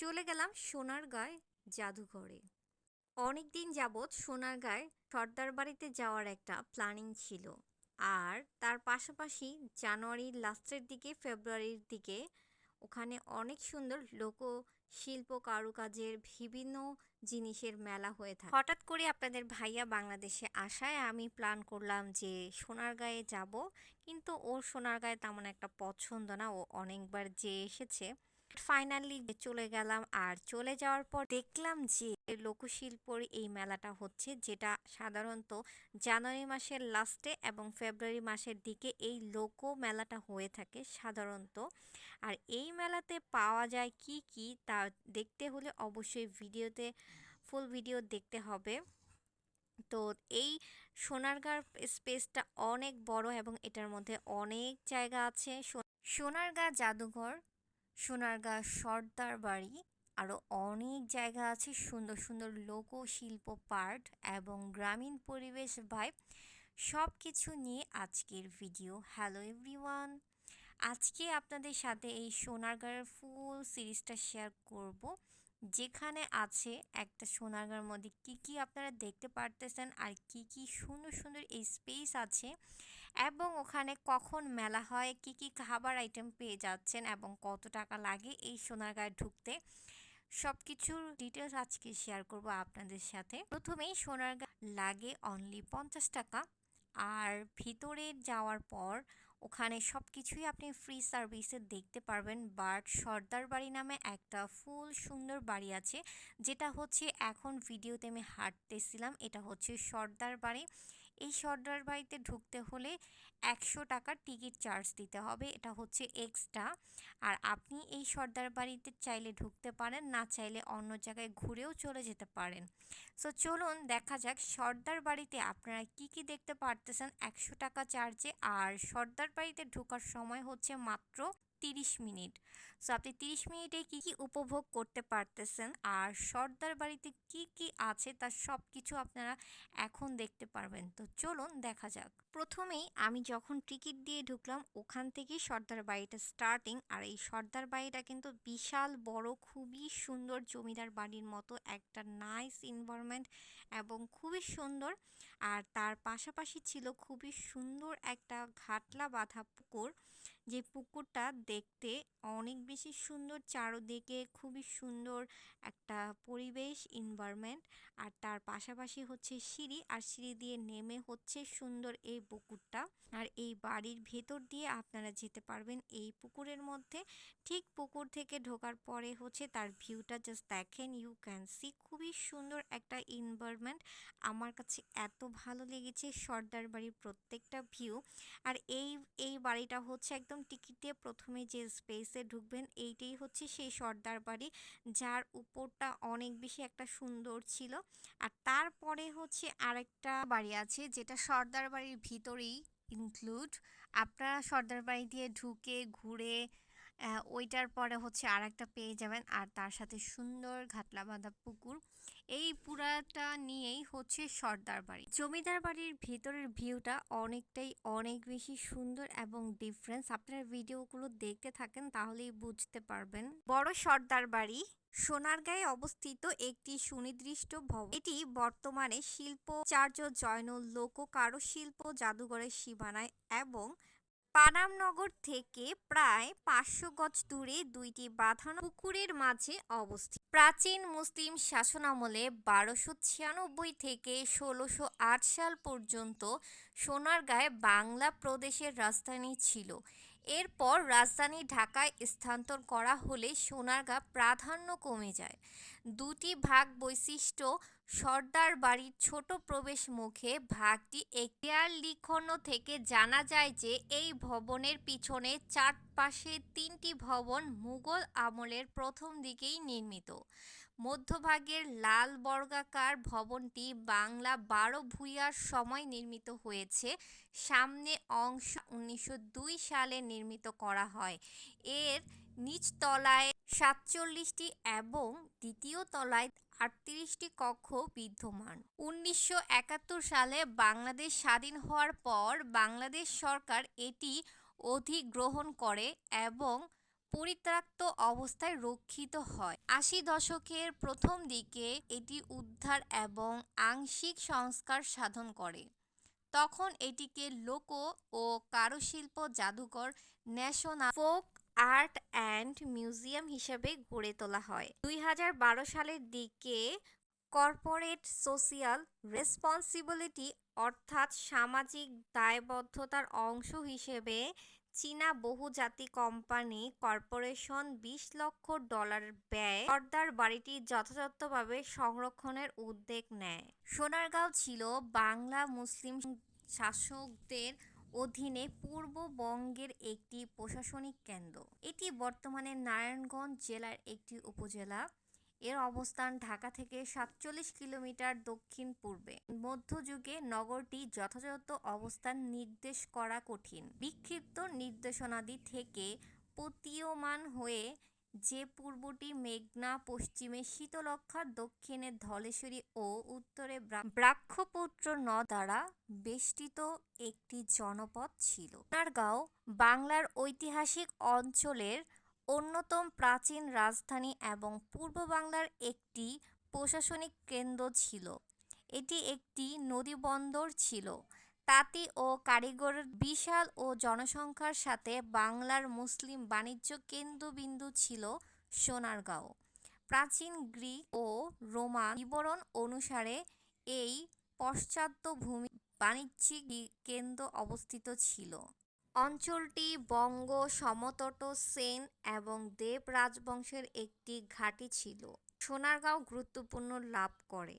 চলে গেলাম সোনারগাঁয় জাদুঘরে। অনেকদিন যাবৎ সোনারগাঁয় সর্দার বাড়িতে যাওয়ার একটা প্ল্যানিং ছিল। আর তার পাশাপাশি জানুয়ারির লাস্টের দিকে ফেব্রুয়ারির দিকে ওখানে অনেক সুন্দর লোকশিল্প কারুকাজের বিভিন্ন জিনিসের মেলা হয়ে থাকে। হঠাৎ করে আপনাদের ভাইয়া বাংলাদেশে আসায় আমি প্ল্যান করলাম যে সোনারগাঁয়ে যাব, কিন্তু ওর সোনারগাঁয়ে তেমন একটা পছন্দ না, ও অনেকবার যে এসেছে। ফাইনালি চলে গেলাম, আর চলে যাওয়ার পর দেখলাম যে লোকশিল্পর এই মেলাটা হচ্ছে, যেটা সাধারণত জানুয়ারি মাসের লাস্টে এবং ফেব্রুয়ারি মাসের দিকে এই লোক মেলাটা হয়ে থাকে সাধারণত। আর এই মেলাতে পাওয়া যায় কি কি তা দেখতে হলে অবশ্যই ফুল ভিডিও দেখতে হবে। তো এই সোনারগাঁর স্পেসটা অনেক বড় এবং এটার মধ্যে অনেক জায়গা আছে। সোনারগাঁ জাদুঘর, সোনারগাঁ সর্দার বাড়ি, আরও অনেক জায়গা আছে, সুন্দর সুন্দর লোকশিল্প পার্ট এবং গ্রামীণ পরিবেশ ভাইব, সব কিছু নিয়ে আজকের ভিডিও। হ্যালো এভরিওয়ান, আজকে আপনাদের সাথে এই সোনারগাঁয়ের ফুল সিরিজটা শেয়ার করব, যেখানে আছে একটা সোনারগাঁর মধ্যে কি কি আপনারা দেখতে পারতেছেন আর কি কি সুন্দর সুন্দর এই স্পেস আছে, এবং ওখানে কখন মেলা হয়, কি কি খাবার আইটেম পেয়ে যাচ্ছেন এবং কত টাকা লাগে এই সোনারগাঁয়ে ঢুকতে, সব কিছুর ডিটেলস আজকে শেয়ার করব আপনাদের সাথে। প্রথমেই সোনারগাঁ লাগে অনলি 50 টাকা। আর ভিতরে যাওয়ার পর ওখানে সব কিছুই আপনি ফ্রি সার্ভিসে দেখতে পারবেন। বাট সর্দার বাড়ি নামে একটা ফুল সুন্দর বাড়ি আছে, যেটা হচ্ছে এখন ভিডিওতে আমি হাঁটতেছিলাম, এটা হচ্ছে সর্দার বাড়ি। এই সর্দার বাড়িতে ঢুকতে হলে 100 টাকা টিকিট চার্জ দিতে হবে, এটা হচ্ছে এক্সট্রা। আর আপনি এই সর্দার বাড়িতে চাইলে ঢুকতে পারেন, না চাইলে অন্য জায়গায় ঘুরেও চলে যেতে পারেন। সো চলুন দেখা যাক সর্দার বাড়িতে আপনারা কি কি দেখতে পারতেছেন 100 টাকা চার্জে। আর সর্দার বাড়িতে ঢোকার সময় হচ্ছে মাত্র 30 মিনিট। সো আপনি 30 মিনিটে কি কি উপভোগ করতে পারতেছেন আর সর্দার বাড়িতে কি কি আছে তার সব কিছু আপনারা এখন দেখতে পারবেন। তো চলুন দেখা যাক। প্রথমেই আমি যখন টিকিট দিয়ে ঢুকলাম, ওখান থেকেই সর্দার বাড়িটা স্টার্টিং। আর এই সর্দার বাড়িটা কিন্তু বিশাল বড়, খুবই সুন্দর, জমিদার বাড়ির মতো একটা নাইস এনভায়রনমেন্ট এবং খুবই সুন্দর। আর তার পাশাপাশি ছিল খুবই সুন্দর একটা ঘাটলা বাঁধা পুকুর, যে পুকুরটা দেখতে অনেক বেশি সুন্দর, চারদিকে খুবই সুন্দর একটা পরিবেশ এনভায়রনমেন্ট। আর তার পাশাপাশি হচ্ছে সিঁড়ি, আর সিঁড়ি দিয়ে নেমে হচ্ছে সুন্দর এই পুকুরটা। আর এই বাড়ির ভেতর দিয়ে আপনারা যেতে পারবেন এই পুকুরের মধ্যে। ঠিক পুকুর থেকে ঢোকার পরে হচ্ছে তার ভিউটা জাস্ট দেখেন, ইউ ক্যান সি, খুবই সুন্দর একটা এনভায়রনমেন্ট। আমার কাছে এত ভালো লেগেছে সর্দার বাড়ির প্রত্যেকটা ভিউ। আর এই বাড়িটা হচ্ছে একদম টিকিট দিয়ে প্রথমে যে স্পেসে ঢুকবেন, এইটাই হচ্ছে সেই সর্দার বাড়ি, যার উপরটা অনেক বেশি একটা সুন্দর ছিল। আর তারপরে হচ্ছে আরেকটা বাড়ি আছে, যেটা সর্দার বাড়ির ভিতরেই ইনক্লুড। আপনারা সর্দার বাড়ি দিয়ে ঢুকে ঘুরে ওইটার পরে হচ্ছে আরেকটা পেয়ে যাবেন, আর তার সাথে সুন্দর ঘাটলা বাঁধা পুকুর। এই পুরাটা নিয়েই হচ্ছে সর্দার বাড়ি। জমিদার বাড়ির ভেতরের ভিউটা অনেক বেশি সুন্দর এবং ডিফারেন্স। আপনারা ভিডিওগুলো দেখতে থাকেন তাহলেই বুঝতে পারবেন। বড় সর্দার বাড়ি সোনারগাঁয়ে অবস্থিত একটি সুনির্দিষ্ট ভবন। এটি বর্তমানে শিল্পাচার্য জয়নুল লোক কারুশিল্প জাদুঘরের সীমানায় এবং পানামনগর থেকে প্রায় 500 গজ দূরে দুইটি বাঁধানো পুকুরের মাঝে অবস্থিত। প্রাচীন মুসলিম শাসনামলে 1296 থেকে 1608 সাল পর্যন্ত সোনারগাঁয়ে বাংলা প্রদেশের রাজধানী ছিল। এরপর রাজধানী ঢাকায় স্থানান্তর করা হলে সোনারগাঁ প্রাধান্য কমে যায়। দুটি ভাগ বৈশিষ্ট্য: সর্দার বাড়ির ছোট প্রবেশ মুখে ভাগটি দেয়াল লিখন থেকে জানা যায় যে এই ভবনের পিছনে চারপাশে তিনটি ভবন মুঘল আমলের প্রথম দিকেই নির্মিত। মধ্যভাগের লাল বর্গাকার ভবনটি বাংলা 12 ভূঁইয়ার সময় নির্মিত হয়েছে। সামনে অংশ 1902 সালে নির্মিত করা হয়। এর নিচতলায় 47টি এবং দ্বিতীয় তলায় 38টি কক্ষ বিদ্যমান। 1971 সালে বাংলাদেশ স্বাধীন হওয়ার পর বাংলাদেশ সরকার এটি অধিগ্রহণ করে এবং পরিত্যক্ত অবস্থায় রক্ষিত হয়। ৮০ দশকের প্রথম দিকে এটি উদ্ধার এবং আংশিক সংস্কার সাধন করে। তখন এটিকে লোক ও কারুশিল্প জাদুঘর, national folk art and museum হিসেবে গড়ে তোলা হয়। ২০১২ সালের দিকে কর্পোরেট সোশিয়াল রেসপন্সিবিলিটি অর্থাৎ সামাজিক দায়বদ্ধতার অংশ হিসেবে চীনা বহুজাতিক কোম্পানি কর্পোরেশন $২০ লক্ষ ব্যয়ে সর্দার বাড়িটি যথাযথভাবে সংরক্ষণের উদ্যোগ নেয়। সোনারগাঁও ছিল বাংলা মুসলিম শাসকদের অধীনে পূর্ববঙ্গের একটি প্রশাসনিক কেন্দ্র। এটি বর্তমানে নারায়ণগঞ্জ জেলার একটি উপজেলা। এর অবস্থান ঢাকা থেকে ৪৭ কিলোমিটার দক্ষিণ-পূর্বে। মধ্যযুগে নগরটির যথাযথ অবস্থান নির্দেশ করা কঠিন। বিক্ষিপ্ত নিদর্শনাদি থেকে প্রতীয়মান হয়ে যে পূর্বটি মেঘনা, পশ্চিমে শীতলক্ষ্যা, দক্ষিণে ধলেশ্বরী ও উত্তরে ব্রহ্মপুত্র নদ দ্বারা বেষ্টিত একটি জনপদ ছিল। সোনারগাঁও বাংলার ঐতিহাসিক অঞ্চলের অন্যতম প্রাচীন রাজধানী এবং পূর্ব বাংলার একটি প্রশাসনিক কেন্দ্র ছিল। এটি একটি নদীবন্দর ছিল। তাঁতি ও কারিগরের বিশাল ও জনসংখ্যার সাথে বাংলার মুসলিম বাণিজ্য কেন্দ্রবিন্দু ছিল সোনারগাঁও। প্রাচীন গ্রিক ও রোমান বিবরণ অনুসারে এই পাশ্চাত্যভূমি বাণিজ্যিক কেন্দ্র অবস্থিত ছিল। অঞ্চলটি বঙ্গ সমতট, সেন এবং দেব রাজবংশের একটি ঘাঁটি ছিল। সোনারগাঁও গুরুত্বপূর্ণ লাভ করে।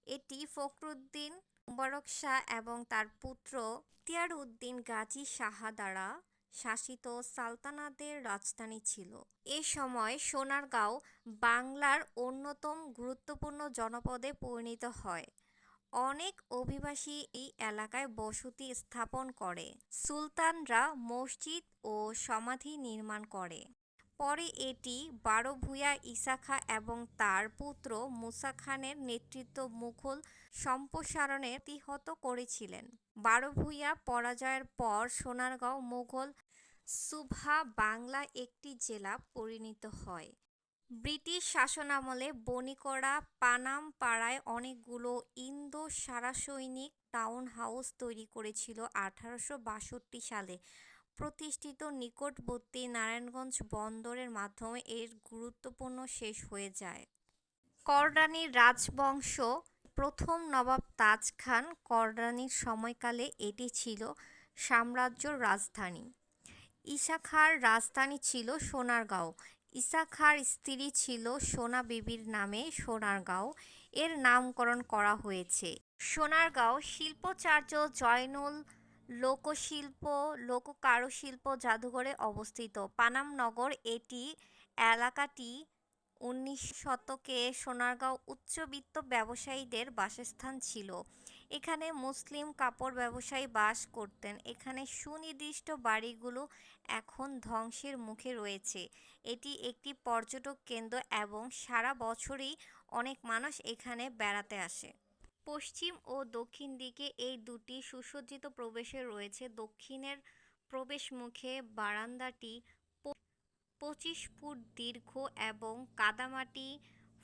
এটি ফখরুদ্দীন মুবারক শাহ এবং তার পুত্র ইখতিয়ার উদ্দীন গাজী শাহ দ্বারা শাসিত সালতানাতের রাজধানী ছিল। এ সময় সোনারগাঁও বাংলার অন্যতম গুরুত্বপূর্ণ জনপদে পরিণত হয়। অনেক অভিবাসী এই এলাকায় বসতি স্থাপন করে। সুলতানরা মসজিদ ও সমাধি নির্মাণ করে। পরে এটি বারভূঁইয়া ঈসা খাঁ এবং তার পুত্র মুসা খানের নেতৃত্বে মুঘল সম্প্রসারণে প্রতিহত করেছিলেন। বারভূঁইয়া পরাজয়ের পর সোনারগাঁও মুঘল সুবাহ বাংলা একটি জেলা পরিণত হয়। ব্রিটিশ শাসনামলে বণিকরা পানাম পাড়ায় অনেকগুলো ইন্দো-সারাসৈনিক টাউন হাউস তৈরি করেছিল। ১৮৬২ সালে প্রতিষ্ঠিত নিকটবর্তী নারায়ণগঞ্জ বন্দরের মাধ্যমে এর গুরুত্বপূর্ণ শেষ হয়ে যায়। কররানী রাজবংশ প্রথম নবাব তাজ খান কররানীর সময়কালে এটি ছিল সাম্রাজ্যর রাজধানী। ঈসা খাঁর রাজধানী ছিল সোনারগাঁও। ঈসা খাঁর স্ত্রী ছিল সোনা বিবির নামে সোনারগাঁও এর নামকরণ করা হয়েছে। সোনারগাঁও শিল্পাচার্য জয়নুল লোকশিল্প লোক কারুশিল্প জাদুঘরে অবস্থিত। পানাম নগর এলাকাটি ১৯ শতকে সোনারগাঁও উচ্চবিত্ত ব্যবসায়ীদের বাসস্থান ছিল। এখানে মুসলিম কাপড় ব্যবসায়ী বাস করতেন। এখানে সুনির্দিষ্ট বাড়িগুলো এখন ধ্বংসের মুখে রয়েছে। এটি একটি পর্যটক কেন্দ্র এবং সারা বছরই অনেক মানুষ এখানে বেড়াতে আসে। পশ্চিম ও দক্ষিণ দিকে এই দুটি সুসজ্জিত প্রবেশে রয়েছে। দক্ষিণের প্রবেশমুখে বারান্দাটি ২৫ ফুট দীর্ঘ এবং কাদামাটি,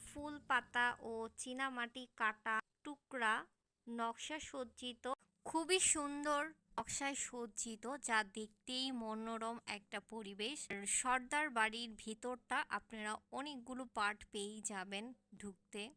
ফুলপাতা ও চীনামাটি কাটা টুকরা নকশা সজ্জিত। খুবই সুন্দর নকশায় সজ্জিত, যা দেখতেই মনোরম একটা পরিবেশ। সর্দার বাড়ির ভিতরটা আপনারা অনেকগুলো পার্ট পেয়েই যাবেন ঢুকতে।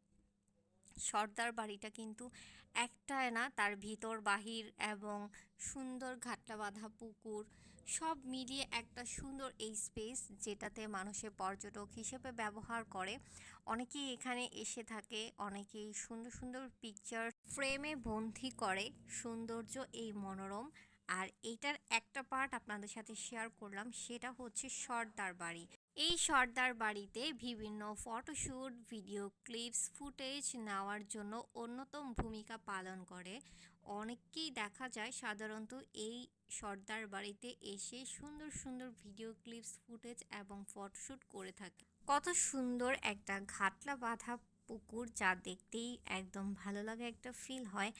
সর্দার বাড়িটা কিন্তু একটাই না, তার ভিতর বাহির এবং সুন্দর ঘাটলা বাঁধা পুকুর সব মিলিয়ে একটা সুন্দর এই স্পেস, যেটাতে মানুষে পর্যটক হিসেবে ব্যবহার করে। অনেকেই এখানে এসে থাকে, অনেকেই সুন্দর সুন্দর পিকচার ফ্রেমে বন্দী করে। সৌন্দর্য এই মনোরম। আর এইটার একটা পার্ট আপনাদের সাথে শেয়ার করলাম, সেটা হচ্ছে সর্দার বাড়ি। এই সর্দার বাড়িতে বিভিন্ন ফটোশ্যুট, ভিডিও ক্লিপস, ফুটেজ নেওয়ার জন্য অন্যতম ভূমিকা পালন করে। অনেককেই দেখা যায় সাধারণত এই সর্দার বাড়িতে এসে সুন্দর সুন্দর ভিডিও ক্লিপস, ফুটেজ এবং ফটোশ্যুট করে থাকে। কত সুন্দর একটা ঘাটলা বাঁধা পুকুর, যা দেখতেই একদম ভালো লাগা একটা ফিল হয়।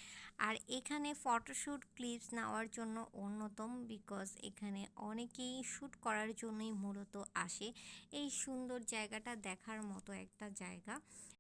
আর এখানে ফটোশ্যুট ক্লিপস নেওয়ার জন্য অন্যতম, বিকজ এখানে অনেকেই শ্যুট করার জন্যই মূলত আসে। এই সুন্দর জায়গাটা দেখার মতো একটা জায়গা।